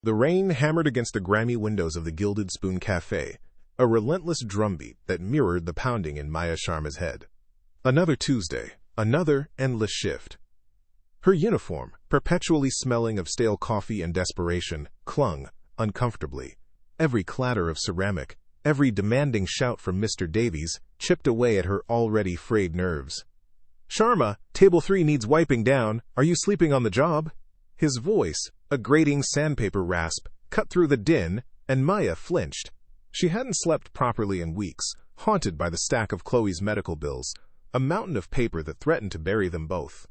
The rain hammered against the grimy windows of the Gilded Spoon Cafe, a relentless drumbeat that mirrored the pounding in Maya Sharma's head. Another Tuesday, another endless shift. Her uniform, perpetually smelling of stale coffee and desperation, clung uncomfortably. Every clatter of ceramic, every demanding shout from Mr. Davies chipped away at her already frayed nerves. "Sharma, table 3 needs wiping down. Are you sleeping on the job?" His voice, a grating sandpaper rasp, cut through the din, and Maya flinched. She hadn't slept properly in weeks, haunted by the stack of Chloe's medical bills, a mountain of paper that threatened to bury them both.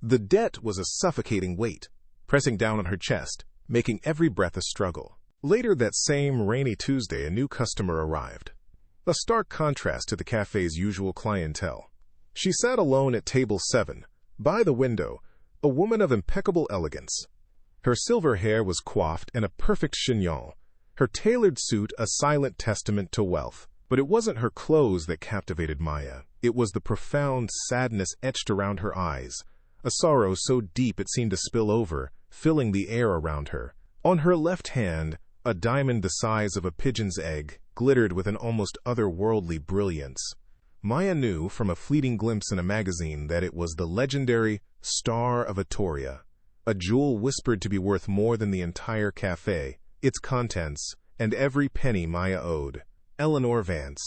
The debt was a suffocating weight, pressing down on her chest, making every breath a struggle. Later that same rainy Tuesday, a new customer arrived. A stark contrast to the cafe's usual clientele. She sat alone at table 7, by the window, a woman of impeccable elegance. Her silver hair was coiffed in a perfect chignon, her tailored suit a silent testament to wealth. But it wasn't her clothes that captivated Maya. It was the profound sadness etched around her eyes, a sorrow so deep it seemed to spill over, filling the air around her. On her left hand, a diamond the size of a pigeon's egg glittered with an almost otherworldly brilliance. Maya knew from a fleeting glimpse in a magazine that it was the legendary Star of Atoria, a jewel whispered to be worth more than the entire cafe, its contents, and every penny Maya owed. Eleanor Vance.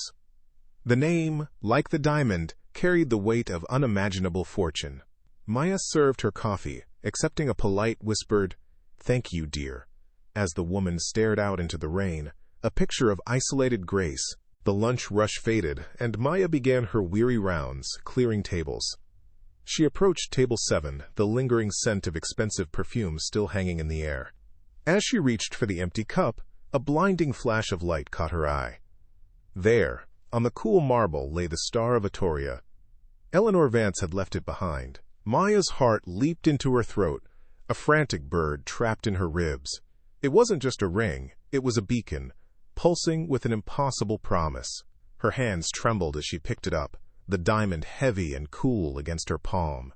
The name, like the diamond, carried the weight of unimaginable fortune. Maya served her coffee, accepting a polite, whispered, "Thank you, dear," as the woman stared out into the rain, a picture of isolated grace. The lunch rush faded, and Maya began her weary rounds, clearing tables. She approached table 7, the lingering scent of expensive perfume still hanging in the air. As she reached for the empty cup, a blinding flash of light caught her eye. There, on the cool marble, lay the Star of Atoria. Eleanor Vance had left it behind. Maya's heart leaped into her throat, a frantic bird trapped in her ribs. It wasn't just a ring, it was a beacon, pulsing with an impossible promise. Her hands trembled as she picked it up, the diamond heavy and cool against her palm.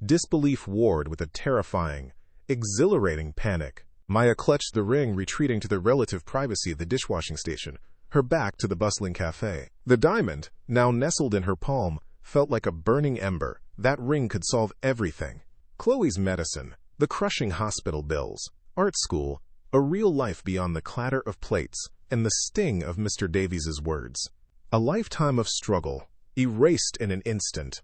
Disbelief warred with a terrifying, exhilarating panic. Maya clutched the ring, retreating to the relative privacy of the dishwashing station, her back to the bustling cafe. The diamond, now nestled in her palm, felt like a burning ember. That ring could solve everything. Chloe's medicine, the crushing hospital bills, art school, a real life beyond the clatter of plates, and the sting of Mr. Davies's words. A lifetime of struggle, erased in an instant.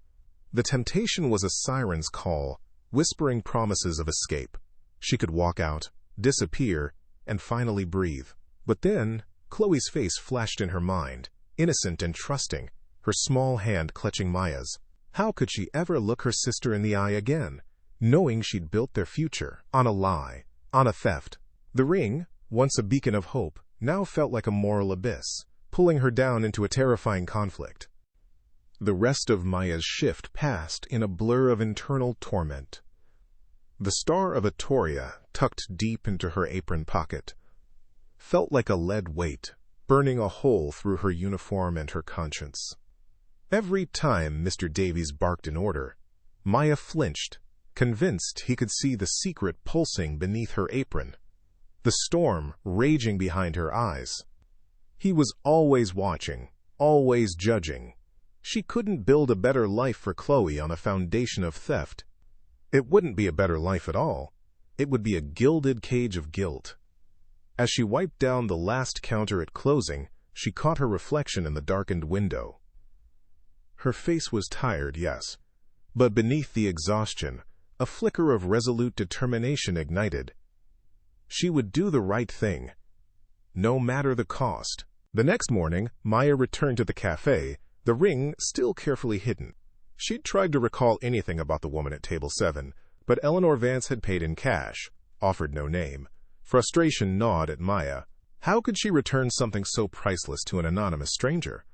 The temptation was a siren's call, whispering promises of escape. She could walk out, disappear, and finally breathe. But then, Chloe's face flashed in her mind, innocent and trusting, her small hand clutching Maya's. How could she ever look her sister in the eye again, knowing she'd built their future on a lie, on a theft? The ring, once a beacon of hope, now felt like a moral abyss, pulling her down into a terrifying conflict. The rest of Maya's shift passed in a blur of internal torment. The Star of Atoria, tucked deep into her apron pocket, felt like a lead weight, burning a hole through her uniform and her conscience. Every time Mr. Davies barked an order, Maya flinched, convinced he could see the secret pulsing beneath her apron, the storm raging behind her eyes. He was always watching, always judging. She couldn't build a better life for Chloe on a foundation of theft. It wouldn't be a better life at all. It would be a gilded cage of guilt. As she wiped down the last counter at closing, she caught her reflection in the darkened window. Her face was tired, yes, but beneath the exhaustion, a flicker of resolute determination ignited. She would do the right thing, no matter the cost. The next morning, Maya returned to the cafe, the ring still carefully hidden. She'd tried to recall anything about the woman at table 7, but Eleanor Vance had paid in cash, offered no name. Frustration gnawed at Maya. How could she return something so priceless to an anonymous stranger?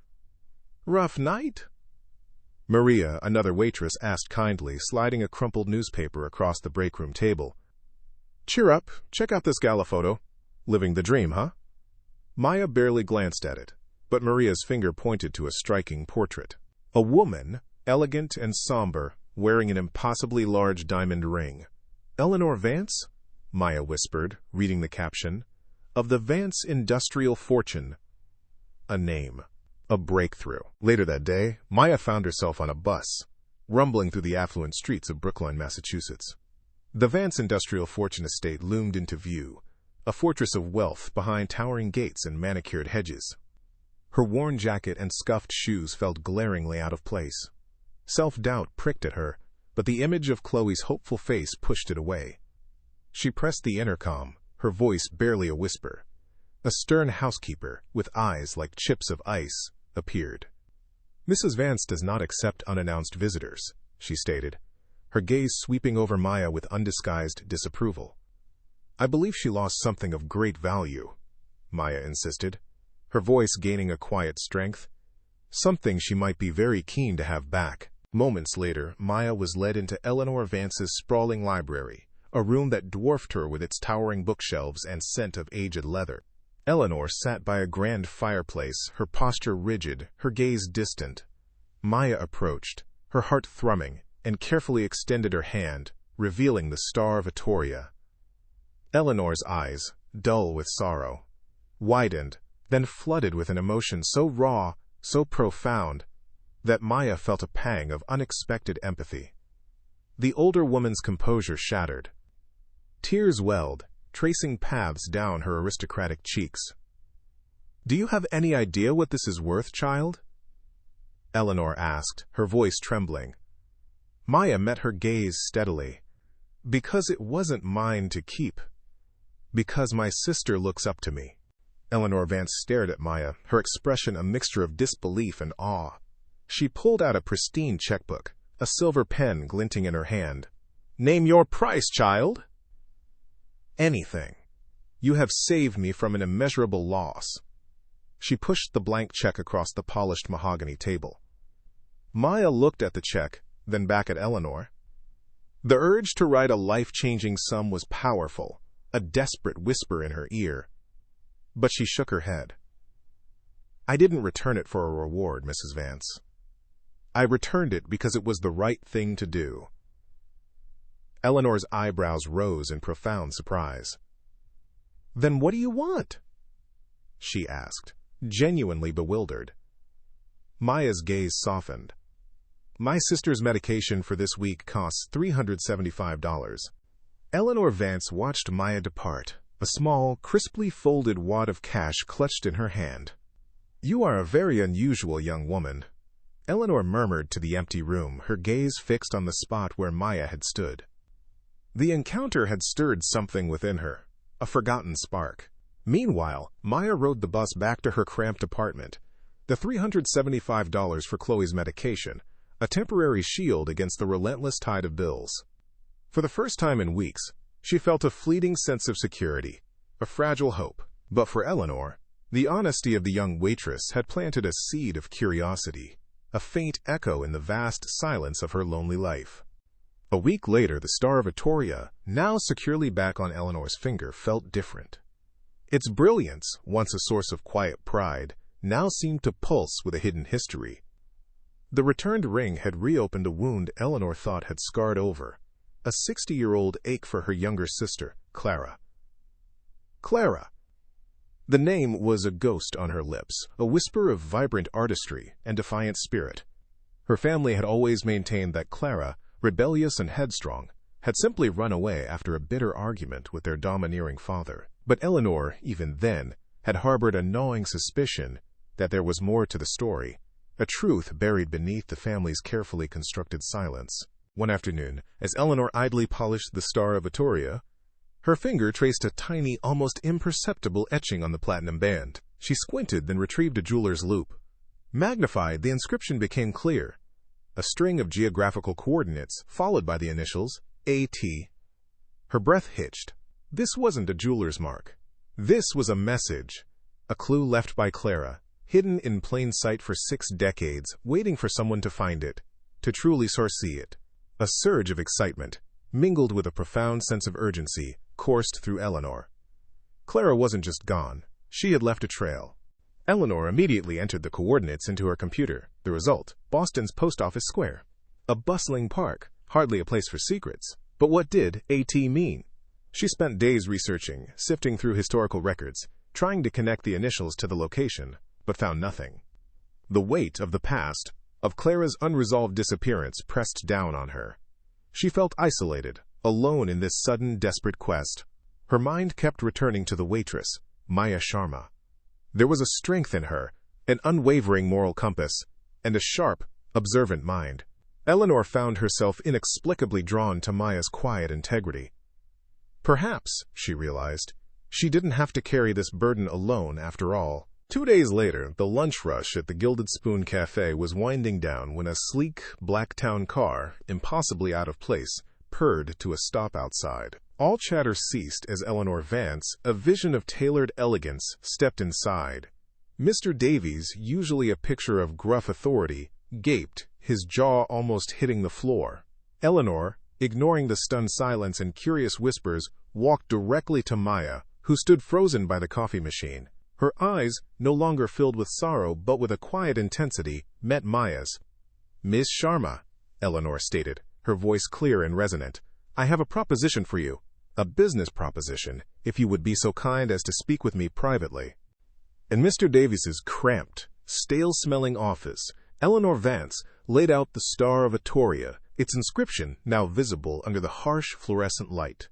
"Rough night?" Maria, another waitress, asked kindly, sliding a crumpled newspaper across the breakroom table. "Cheer up, check out this gala photo. Living the dream, huh?" Maya barely glanced at it, but Maria's finger pointed to a striking portrait. A woman, elegant and somber, wearing an impossibly large diamond ring. Eleanor Vance? Maya whispered, reading the caption, "Of the Vance industrial fortune. A name. A breakthrough." Later that day, Maya found herself on a bus, rumbling through the affluent streets of Brookline, Massachusetts. The Vance industrial fortune estate loomed into view, a fortress of wealth behind towering gates and manicured hedges. Her worn jacket and scuffed shoes felt glaringly out of place. Self-doubt pricked at her, but the image of Chloe's hopeful face pushed it away. She pressed the intercom, her voice barely a whisper. A stern housekeeper, with eyes like chips of ice, appeared. "Mrs. Vance does not accept unannounced visitors," she stated, her gaze sweeping over Maya with undisguised disapproval. "I believe she lost something of great value," Maya insisted, her voice gaining a quiet strength. "Something she might be very keen to have back." Moments later, Maya was led into Eleanor Vance's sprawling library, a room that dwarfed her with its towering bookshelves and scent of aged leather. Eleanor sat by a grand fireplace, her posture rigid, her gaze distant. Maya approached, her heart thrumming, and carefully extended her hand, revealing the Star of Atoria. Eleanor's eyes, dull with sorrow, widened, then flooded with an emotion so raw, so profound, that Maya felt a pang of unexpected empathy. The older woman's composure shattered. Tears welled, tracing paths down her aristocratic cheeks. "Do you have any idea what this is worth, child?" Eleanor asked, her voice trembling. Maya met her gaze steadily. "Because it wasn't mine to keep. Because my sister looks up to me." Eleanor Vance stared at Maya, her expression a mixture of disbelief and awe. She pulled out a pristine checkbook, a silver pen glinting in her hand. "Name your price, child." "Anything. You have saved me from an immeasurable loss." She pushed the blank check across the polished mahogany table. Maya looked at the check, then back at Eleanor. The urge to write a life-changing sum was powerful, a desperate whisper in her ear. But she shook her head. "I didn't return it for a reward, Mrs. Vance. I returned it because it was the right thing to do." Eleanor's eyebrows rose in profound surprise. "Then what do you want?" she asked, genuinely bewildered. Maya's gaze softened. "My sister's medication for this week costs $375. Eleanor Vance watched Maya depart, a small, crisply folded wad of cash clutched in her hand. "You are a very unusual young woman," Eleanor murmured to the empty room, her gaze fixed on the spot where Maya had stood. The encounter had stirred something within her, a forgotten spark. Meanwhile, Maya rode the bus back to her cramped apartment. The $375 for Chloe's medication, a temporary shield against the relentless tide of bills. For the first time in weeks, she felt a fleeting sense of security, a fragile hope. But for Eleanor, the honesty of the young waitress had planted a seed of curiosity, a faint echo in the vast silence of her lonely life. A week later, the Star of Atoria, now securely back on Eleanor's finger, felt different. Its brilliance, once a source of quiet pride, now seemed to pulse with a hidden history. The returned ring had reopened a wound Eleanor thought had scarred over, a 60-year-old ache for her younger sister, Clara. Clara. The name was a ghost on her lips, a whisper of vibrant artistry and defiant spirit. Her family had always maintained that Clara, rebellious and headstrong, had simply run away after a bitter argument with their domineering father. But Eleanor, even then, had harbored a gnawing suspicion that there was more to the story, a truth buried beneath the family's carefully constructed silence. One afternoon, as Eleanor idly polished the Star of Atoria, her finger traced a tiny, almost imperceptible etching on the platinum band. She squinted, then retrieved a jeweler's loupe. Magnified, the inscription became clear. A string of geographical coordinates, followed by the initials, A.T. Her breath hitched. This wasn't a jeweler's mark. This was a message, a clue left by Clara, hidden in plain sight for 6 decades, waiting for someone to find it, to truly see it. A surge of excitement, mingled with a profound sense of urgency, coursed through Eleanor. Clara wasn't just gone. She had left a trail. Eleanor immediately entered the coordinates into her computer. The result, Boston's Post Office Square. A bustling park, hardly a place for secrets. But what did AT mean? She spent days researching, sifting through historical records, trying to connect the initials to the location, but found nothing. The weight of the past, of Clara's unresolved disappearance, pressed down on her. She felt isolated, alone in this sudden, desperate quest. Her mind kept returning to the waitress, Maya Sharma. There was a strength in her, an unwavering moral compass, and a sharp, observant mind. Eleanor found herself inexplicably drawn to Maya's quiet integrity. Perhaps, she realized, she didn't have to carry this burden alone after all. 2 days later, the lunch rush at the Gilded Spoon Cafe was winding down when a sleek, black town car, impossibly out of place, purred to a stop outside. All chatter ceased as Eleanor Vance, a vision of tailored elegance, stepped inside. Mr. Davies, usually a picture of gruff authority, gaped, his jaw almost hitting the floor. Eleanor, ignoring the stunned silence and curious whispers, walked directly to Maya, who stood frozen by the coffee machine. Her eyes, no longer filled with sorrow but with a quiet intensity, met Maya's. "Miss Sharma," Eleanor stated, her voice clear and resonant, "I have a proposition for you. A business proposition, if you would be so kind as to speak with me privately." In Mr. Davies's cramped, stale-smelling office, Eleanor Vance laid out the star of Atoria, its inscription now visible under the harsh fluorescent light.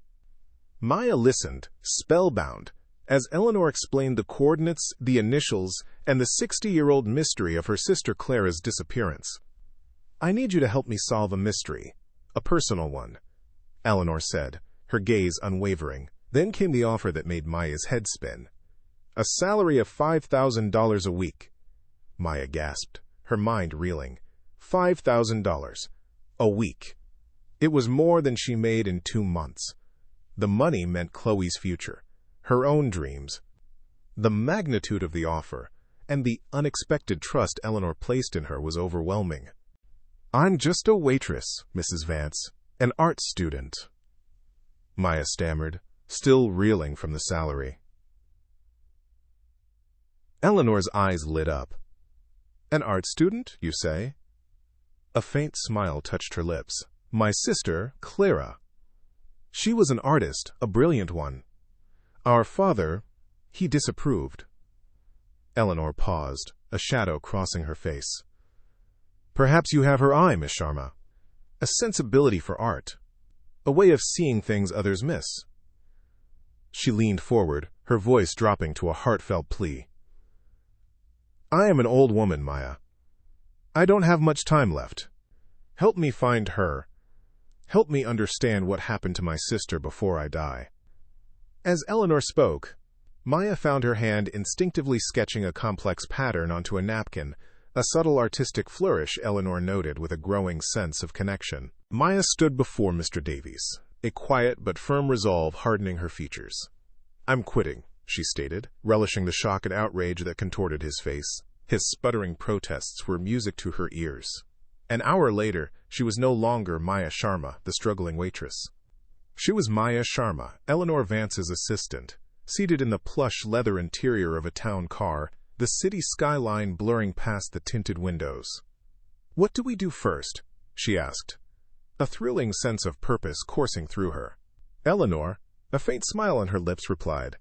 Maya listened, spellbound, as Eleanor explained the coordinates, the initials, and the 60-year-old mystery of her sister Clara's disappearance. "I need you to help me solve a mystery, a personal one," Eleanor said, her gaze unwavering. Then came the offer that made Maya's head spin. "A salary of $5,000 a week." Maya gasped, her mind reeling. $5,000 a week. It was more than she made in 2 months. The money meant Chloe's future, her own dreams. The magnitude of the offer and the unexpected trust Eleanor placed in her was overwhelming. "I'm just a waitress, Mrs. Vance, an art student," Maya stammered, still reeling from the salary. Eleanor's eyes lit up. "An art student, you say?" A faint smile touched her lips. "My sister, Clara. She was an artist, a brilliant one. Our father, he disapproved." Eleanor paused, a shadow crossing her face. "Perhaps you have her eye, Miss Sharma. A sensibility for art. A way of seeing things others miss." She leaned forward, her voice dropping to a heartfelt plea. "I am an old woman, Maya. I don't have much time left. Help me find her. Help me understand what happened to my sister before I die." As Eleanor spoke, Maya found her hand instinctively sketching a complex pattern onto a napkin, a subtle artistic flourish Eleanor noted with a growing sense of connection. Maya stood before Mr. Davies, a quiet but firm resolve hardening her features. "I'm quitting," she stated, relishing the shock and outrage that contorted his face. His sputtering protests were music to her ears. An hour later, she was no longer Maya Sharma, the struggling waitress. She was Maya Sharma, Eleanor Vance's assistant, seated in the plush leather interior of a town car, the city skyline blurring past the tinted windows. "What do we do first?" she asked, a thrilling sense of purpose coursing through her. Eleanor, a faint smile on her lips, replied,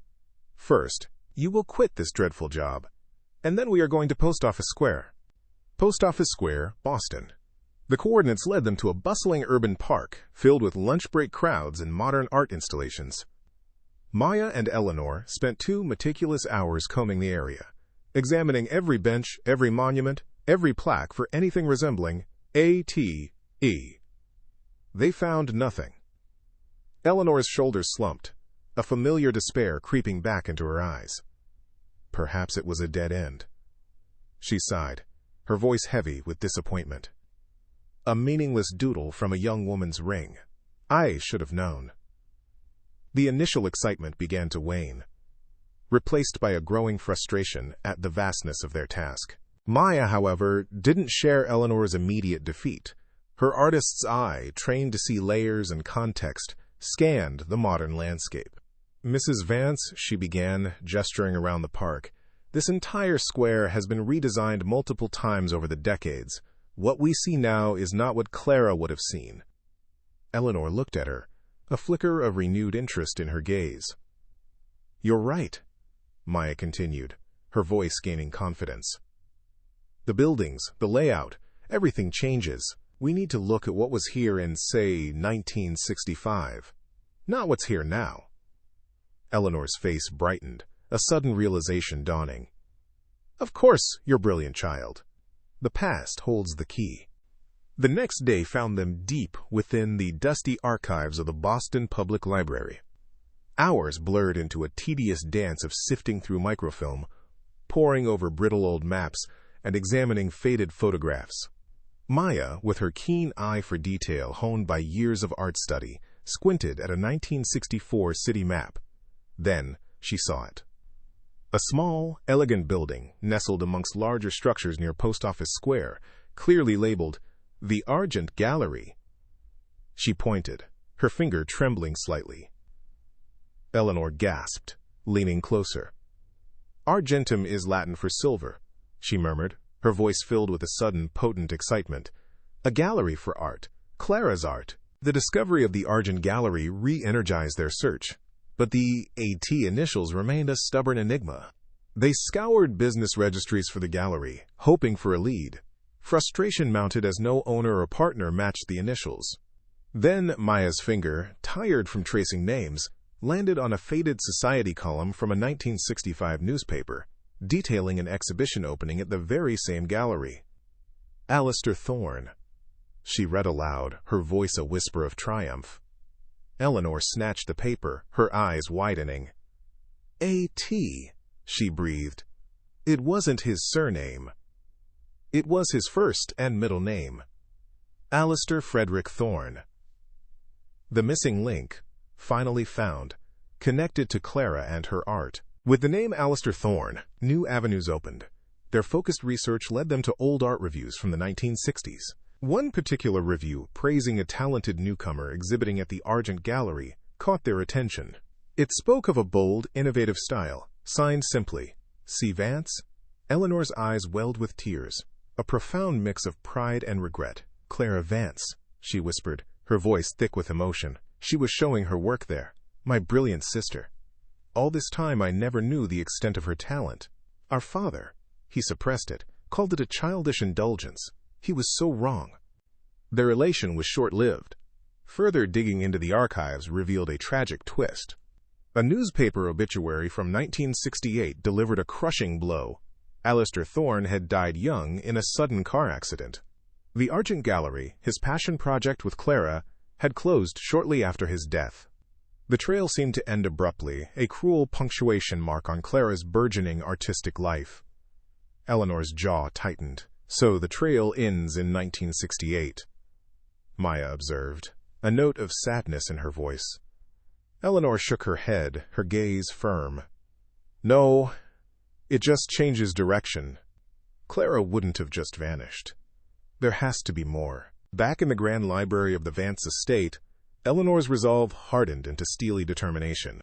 "First, you will quit this dreadful job, and then we are going to Post Office Square." Post Office Square, Boston. The coordinates led them to a bustling urban park filled with lunch break crowds and modern art installations. Maya and Eleanor spent 2 meticulous hours combing the area, examining every bench, every monument, every plaque for anything resembling A.T.E. They found nothing. Eleanor's shoulders slumped, a familiar despair creeping back into her eyes. Perhaps it was a dead end. She sighed, her voice heavy with disappointment. A meaningless doodle from a young woman's ring. I should have known. The initial excitement began to wane, replaced by a growing frustration at the vastness of their task. Maya, however, didn't share Eleanor's immediate defeat. Her artist's eye, trained to see layers and context, scanned the modern landscape. "Mrs. Vance," she began, gesturing around the park, "this entire square has been redesigned multiple times over the decades. What we see now is not what Clara would have seen." Eleanor looked at her, a flicker of renewed interest in her gaze. "You're right," Maya continued, her voice gaining confidence. "The buildings, the layout, everything changes. We need to look at what was here in, say, 1965. Not what's here now." Eleanor's face brightened, a sudden realization dawning. "Of course, you're a brilliant child. The past holds the key." The next day found them deep within the dusty archives of the Boston Public Library. Hours blurred into a tedious dance of sifting through microfilm, poring over brittle old maps, and examining faded photographs. Maya, with her keen eye for detail honed by years of art study, squinted at a 1964 city map. Then she saw it. A small, elegant building nestled amongst larger structures near Post Office Square, clearly labeled the Argent Gallery. She pointed, her finger trembling slightly. Eleanor gasped, leaning closer. "Argentum is Latin for silver," she murmured, her voice filled with a sudden, potent excitement. "A gallery for art. Clara's art." The discovery of the Argent Gallery re-energized their search, but the AT initials remained a stubborn enigma. They scoured business registries for the gallery, hoping for a lead. Frustration mounted as no owner or partner matched the initials. Then Maya's finger, tired from tracing names, landed on a faded society column from a 1965 newspaper, detailing an exhibition opening at the very same gallery. "Alistair Thorne," she read aloud, her voice a whisper of triumph. Eleanor snatched the paper, her eyes widening. "A.T.," she breathed. It wasn't his surname. It was his first and middle name. Alistair Frederick Thorne. The missing link, finally found, connected to Clara and her art. With the name Alistair Thorne, new avenues opened. Their focused research led them to old art reviews from the 1960s. One particular review, praising a talented newcomer exhibiting at the Argent Gallery, caught their attention. It spoke of a bold, innovative style, signed simply, "C. Vance." Eleanor's eyes welled with tears, a profound mix of pride and regret. "Clara Vance," she whispered, her voice thick with emotion. She was showing her work there. "My brilliant sister. All this time I never knew the extent of her talent. Our father," he suppressed it, "called it a childish indulgence. He was so wrong." Their relation was short-lived. Further digging into the archives revealed a tragic twist. A newspaper obituary from 1968 delivered a crushing blow. Alistair Thorne had died young in a sudden car accident. The Argent Gallery, his passion project with Clara, had closed shortly after his death. The trail seemed to end abruptly, a cruel punctuation mark on Clara's burgeoning artistic life. Eleanor's jaw tightened. "So the trail ends in 1968. Maya observed, a note of sadness in her voice. Eleanor shook her head, her gaze firm. "No, it just changes direction. Clara wouldn't have just vanished. There has to be more." Back in the grand library of the Vance Estate, Eleanor's resolve hardened into steely determination.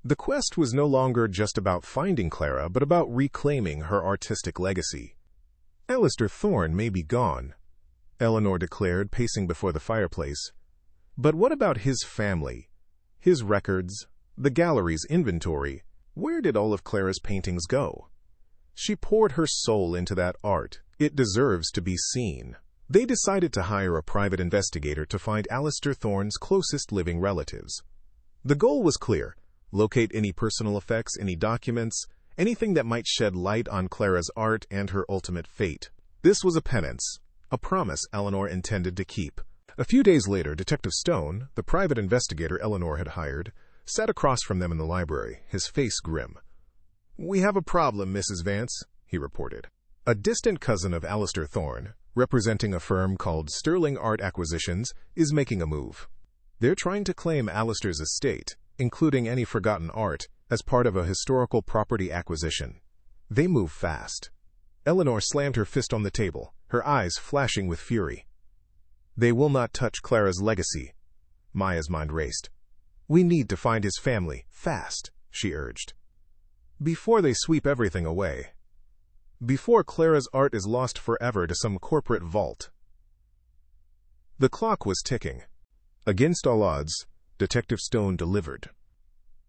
The quest was no longer just about finding Clara, but about reclaiming her artistic legacy. "Alistair Thorne may be gone," Eleanor declared, pacing before the fireplace. "But what about his family? His records? The gallery's inventory? Where did all of Clara's paintings go? She poured her soul into that art. It deserves to be seen." They decided to hire a private investigator to find Alistair Thorne's closest living relatives. The goal was clear: locate any personal effects, any documents, anything that might shed light on Clara's art and her ultimate fate. This was a penance, a promise Eleanor intended to keep. A few days later, Detective Stone, the private investigator Eleanor had hired, sat across from them in the library, his face grim. "We have a problem, Mrs. Vance," he reported. A distant cousin of Alistair Thorne, representing a firm called Sterling Art Acquisitions, is making a move. They're trying to claim Alistair's estate, including any forgotten art, as part of a historical property acquisition. They move fast. Eleanor slammed her fist on the table, her eyes flashing with fury. "They will not touch Clara's legacy." Maya's mind raced. "We need to find his family, fast," she urged. "Before they sweep everything away. Before Clara's art is lost forever to some corporate vault." The clock was ticking. Against all odds, Detective Stone delivered.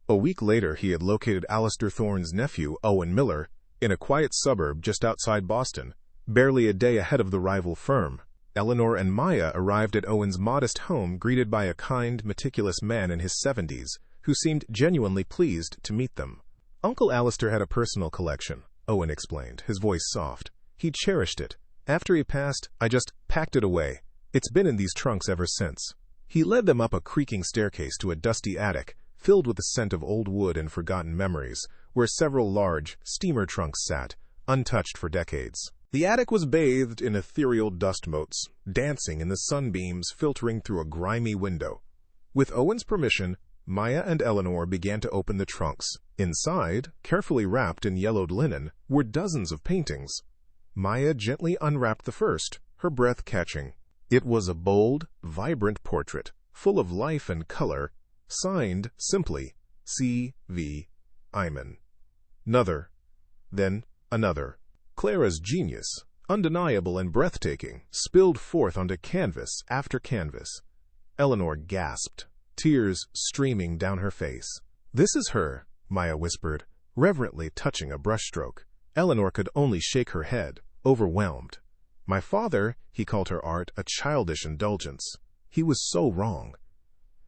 A week later, he had located Alistair Thorne's nephew, Owen Miller, in a quiet suburb just outside Boston, barely a day ahead of the rival firm. Eleanor and Maya arrived at Owen's modest home, greeted by a kind, meticulous man in his 70s, who seemed genuinely pleased to meet them. Uncle Alistair had a personal collection, Owen explained, his voice soft. He cherished it. After he passed, I just packed it away. It's been in these trunks ever since. He led them up a creaking staircase to a dusty attic, filled with the scent of old wood and forgotten memories, where several large steamer trunks sat, untouched for decades. The attic was bathed in ethereal dust motes, dancing in the sunbeams filtering through a grimy window. With Owen's permission, Maya and Eleanor began to open the trunks. Inside, carefully wrapped in yellowed linen, were dozens of paintings. Maya gently unwrapped the first, her breath catching. It was a bold, vibrant portrait, full of life and color, signed simply, C.V. Iman. Another, then another. Clara's genius, undeniable and breathtaking, spilled forth onto canvas after canvas. Eleanor gasped, tears streaming down her face. "This is her," Maya whispered, reverently touching a brushstroke. Eleanor could only shake her head, overwhelmed. My father, he called her art a childish indulgence. He was so wrong.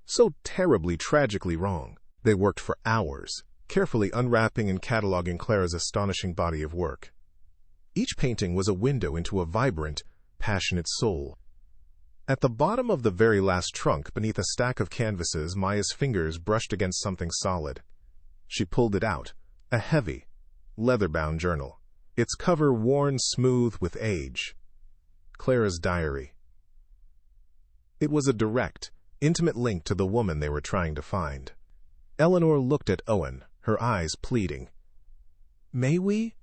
So terribly, tragically wrong. They worked for hours, carefully unwrapping and cataloging Clara's astonishing body of work. Each painting was a window into a vibrant, passionate soul. At the bottom of the very last trunk, beneath a stack of canvases, Maya's fingers brushed against something solid. She pulled it out, a heavy, leather-bound journal, its cover worn smooth with age. Clara's diary. It was a direct, intimate link to the woman they were trying to find. Eleanor looked at Owen, her eyes pleading. "May we?"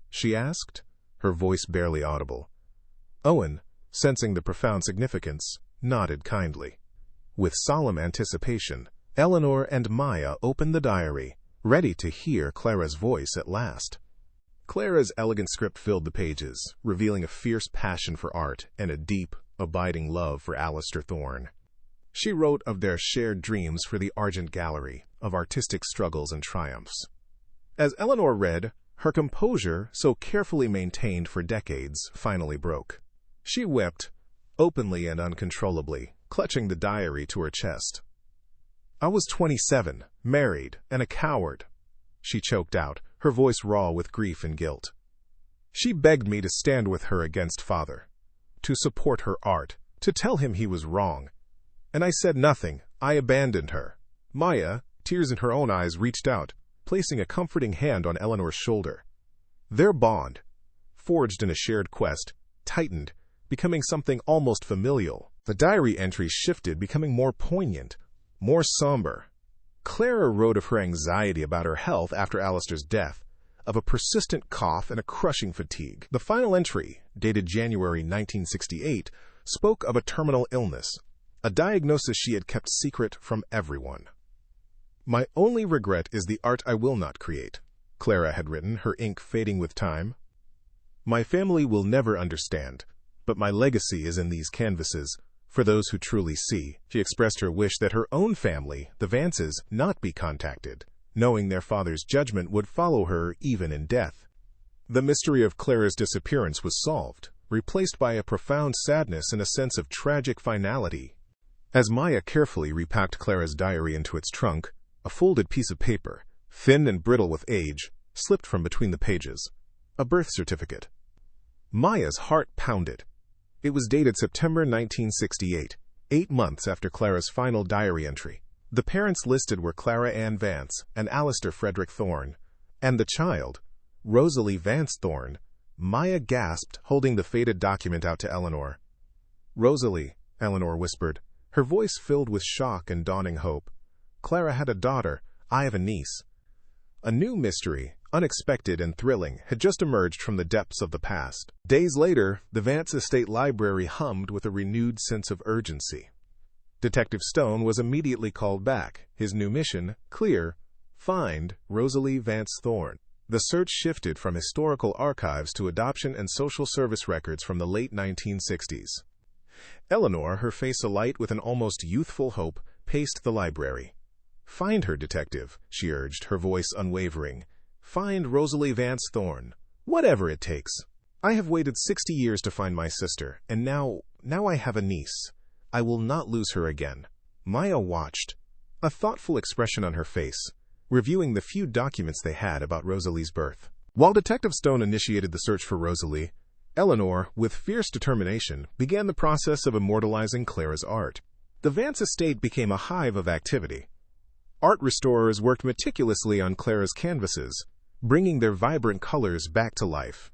she asked, her voice barely audible. Owen, sensing the profound significance, nodded kindly. With solemn anticipation, Eleanor and Maya opened the diary, ready to hear Clara's voice at last. Clara's elegant script filled the pages, revealing a fierce passion for art and a deep, abiding love for Alistair Thorne. She wrote of their shared dreams for the Argent Gallery, of artistic struggles and triumphs. As Eleanor read, her composure, so carefully maintained for decades, finally broke. She wept, openly and uncontrollably, clutching the diary to her chest. "I was 27, married, and a coward," she choked out, her voice raw with grief and guilt. "She begged me to stand with her against father, to support her art, to tell him he was wrong. And I said nothing. I abandoned her." Maya, tears in her own eyes, reached out, placing a comforting hand on Eleanor's shoulder. Their bond, forged in a shared quest, tightened, becoming something almost familial. The diary entries shifted, becoming more poignant, more somber. Clara wrote of her anxiety about her health after Alistair's death, of a persistent cough and a crushing fatigue. The final entry, dated January 1968, spoke of a terminal illness, a diagnosis she had kept secret from everyone. "My only regret is the art I will not create," Clara had written, her ink fading with time. "My family will never understand, but my legacy is in these canvases, for those who truly see." She expressed her wish that her own family, the Vances, not be contacted, knowing their father's judgment would follow her even in death. The mystery of Clara's disappearance was solved, replaced by a profound sadness and a sense of tragic finality. As Maya carefully repacked Clara's diary into its trunk, a folded piece of paper, thin and brittle with age, slipped from between the pages. A birth certificate. Maya's heart pounded. It was dated September 1968, 8 months after Clara's final diary entry. The parents listed were Clara Ann Vance and Alistair Frederick Thorne, and the child, Rosalie Vance Thorne. Maya gasped, holding the faded document out to Eleanor. "Rosalie," Eleanor whispered, her voice filled with shock and dawning hope. "Clara had a daughter. I have a niece." A new mystery, unexpected and thrilling, had just emerged from the depths of the past. Days later, the Vance Estate library hummed with a renewed sense of urgency. Detective Stone was immediately called back, his new mission clear: find Rosalie Vance Thorne. The search shifted from historical archives to adoption and social service records from the late 1960s. Eleanor, her face alight with an almost youthful hope, paced the library. "Find her, detective," she urged, her voice unwavering. "Find Rosalie Vance Thorne. Whatever it takes. I have waited 60 years to find my sister, and now I have a niece. I will not lose her again." Maya watched, a thoughtful expression on her face, reviewing the few documents they had about Rosalie's birth. While Detective Stone initiated the search for Rosalie, Eleanor, with fierce determination, began the process of immortalizing Clara's art. The Vance Estate became a hive of activity. Art restorers worked meticulously on Clara's canvases, bringing their vibrant colors back to life.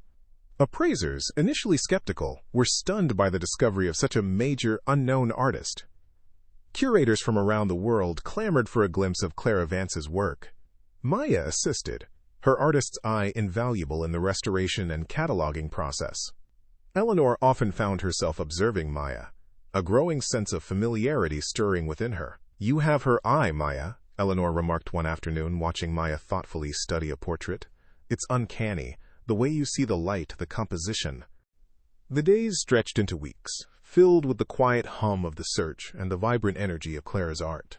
Appraisers, initially skeptical, were stunned by the discovery of such a major, unknown artist. Curators from around the world clamored for a glimpse of Clara Vance's work. Maya assisted, her artist's eye invaluable in the restoration and cataloging process. Eleanor often found herself observing Maya, a growing sense of familiarity stirring within her. "You have her eye, Maya," Eleanor remarked one afternoon, watching Maya thoughtfully study a portrait. "It's uncanny, the way you see the light, the composition." The days stretched into weeks, filled with the quiet hum of the search and the vibrant energy of Clara's art.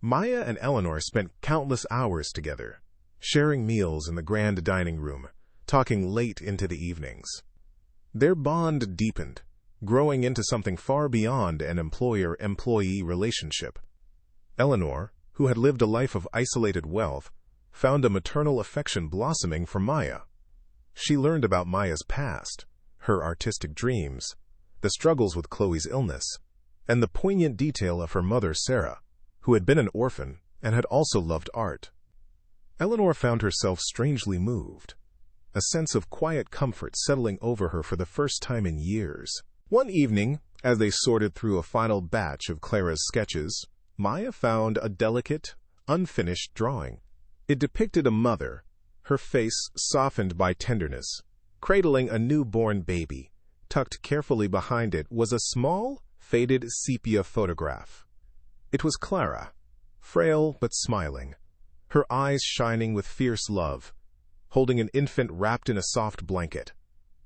Maya and Eleanor spent countless hours together, sharing meals in the grand dining room, talking late into the evenings. Their bond deepened, growing into something far beyond an employer-employee relationship. Eleanor, who had lived a life of isolated wealth, found a maternal affection blossoming for Maya. She learned about Maya's past, her artistic dreams, the struggles with Chloe's illness, and the poignant detail of her mother, Sarah, who had been an orphan and had also loved art. Eleanor found herself strangely moved, a sense of quiet comfort settling over her for the first time in years. One evening, as they sorted through a final batch of Clara's sketches, Maya found a delicate, unfinished drawing. It depicted a mother, her face softened by tenderness, cradling a newborn baby. Tucked carefully behind it was a small, faded sepia photograph. It was Clara, frail but smiling, her eyes shining with fierce love, holding an infant wrapped in a soft blanket.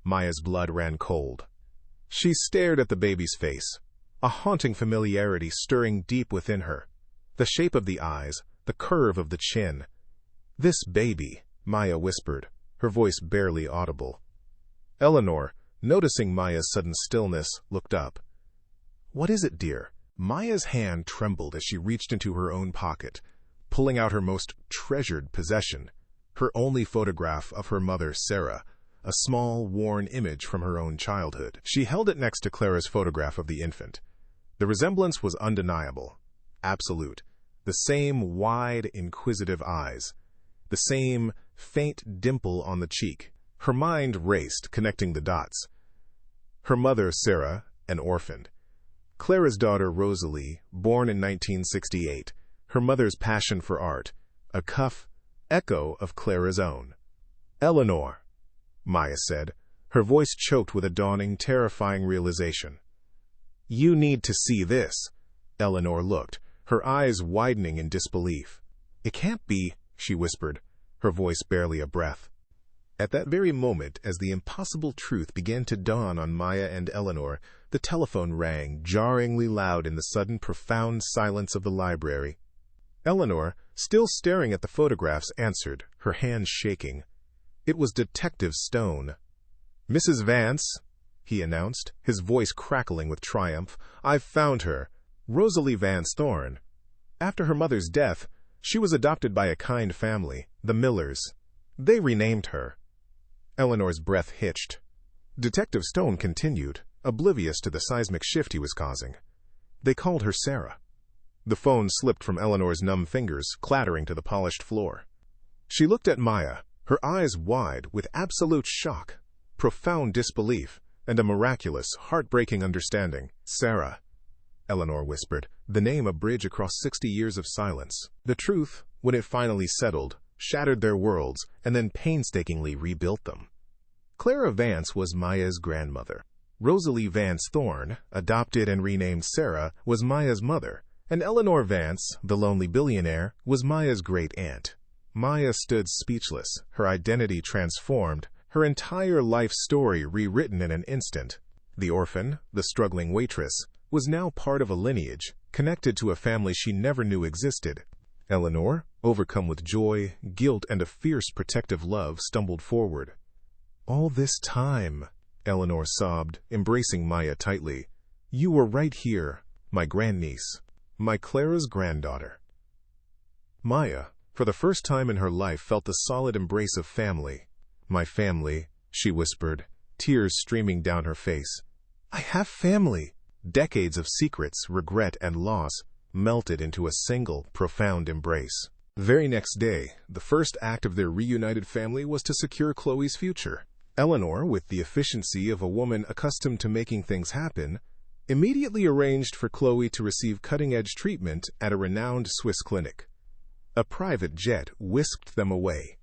Maya's blood ran cold. She stared at the baby's face, a haunting familiarity stirring deep within her. The shape of the eyes, the curve of the chin. "This baby," Maya whispered, her voice barely audible. Eleanor, noticing Maya's sudden stillness, looked up. "What is it, dear?" Maya's hand trembled as she reached into her own pocket, pulling out her most treasured possession, her only photograph of her mother, Sarah, a small, worn image from her own childhood. She held it next to Clara's photograph of the infant. The resemblance was undeniable, absolute. The same wide, inquisitive eyes, the same faint dimple on the cheek. Her mind raced, connecting the dots. Her mother, Sarah, an orphan. Clara's daughter, Rosalie, born in 1968. Her mother's passion for art, a echo of Clara's own. "Eleanor," Maya said, her voice choked with a dawning, terrifying realization. "You need to see this." Eleanor looked, her eyes widening in disbelief. "It can't be," she whispered, her voice barely a breath. At that very moment, as the impossible truth began to dawn on Maya and Eleanor, the telephone rang, jarringly loud in the sudden profound silence of the library. Eleanor, still staring at the photographs, answered, her hands shaking. It was Detective Stone. "Mrs. Vance," he announced, his voice crackling with triumph, "I've found her, Rosalie Vance Thorne. After her mother's death, she was adopted by a kind family, the Millers. They renamed her." Eleanor's breath hitched. Detective Stone continued, oblivious to the seismic shift he was causing. "They called her Sarah." The phone slipped from Eleanor's numb fingers, clattering to the polished floor. She looked at Maya, her eyes wide with absolute shock, profound disbelief, and a miraculous, heartbreaking understanding. "Sarah," Eleanor whispered, the name a bridge across 60 years of silence. The truth, when it finally settled, shattered their worlds, and then painstakingly rebuilt them. Clara Vance was Maya's grandmother. Rosalie Vance Thorne, adopted and renamed Sarah, was Maya's mother, and Eleanor Vance, the lonely billionaire, was Maya's great-aunt. Maya stood speechless, her identity transformed, her entire life story rewritten in an instant. The orphan, the struggling waitress, was now part of a lineage, connected to a family she never knew existed. Eleanor, overcome with joy, guilt, and a fierce protective love, stumbled forward. "All this time," Eleanor sobbed, embracing Maya tightly. "You were right here, my grandniece, my Clara's granddaughter." Maya, for the first time in her life, felt the solid embrace of family. "My family," she whispered, tears streaming down her face. "I have family." Decades of secrets, regret, and loss melted into a single, profound embrace. The very next day, the first act of their reunited family was to secure Chloe's future. Eleanor, with the efficiency of a woman accustomed to making things happen, immediately arranged for Chloe to receive cutting-edge treatment at a renowned Swiss clinic. A private jet whisked them away.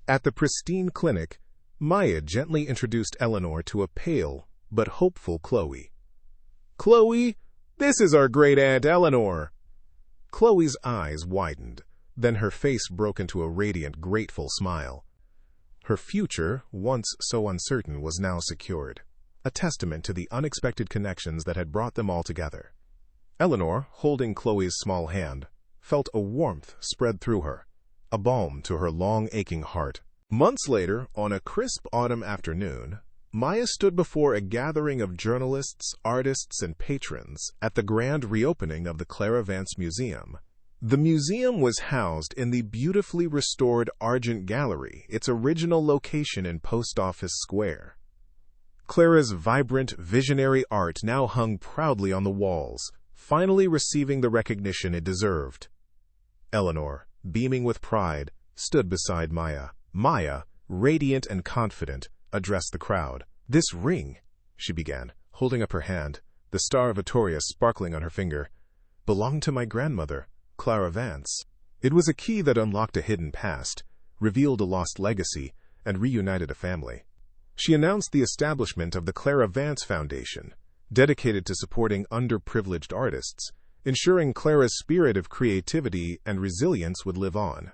At the pristine clinic, Maya gently introduced Eleanor to a pale but hopeful Chloe. "Chloe, this is our great-aunt Eleanor." Chloe's eyes widened, then her face broke into a radiant, grateful smile. Her future, once so uncertain, was now secured, a testament to the unexpected connections that had brought them all together. Eleanor, holding Chloe's small hand, felt a warmth spread through her, a balm to her long aching heart. Months later, on a crisp autumn afternoon, Maya stood before a gathering of journalists, artists, and patrons at the grand reopening of the Clara Vance Museum. The museum was housed in the beautifully restored Argent Gallery, its original location in Post Office Square. Clara's vibrant, visionary art now hung proudly on the walls, finally receiving the recognition it deserved. Eleanor, beaming with pride, stood beside Maya. Maya, radiant and confident, addressed the crowd. "This ring," she began, holding up her hand, the star of Atoria sparkling on her finger, "belonged to my grandmother, Clara Vance." It was a key that unlocked a hidden past, revealed a lost legacy, and reunited a family. She announced the establishment of the Clara Vance Foundation, dedicated to supporting underprivileged artists, ensuring Clara's spirit of creativity and resilience would live on.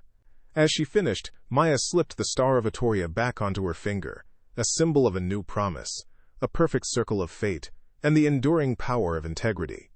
As she finished, Maya slipped the star of Atoria back onto her finger, a symbol of a new promise, a perfect circle of fate, and the enduring power of integrity.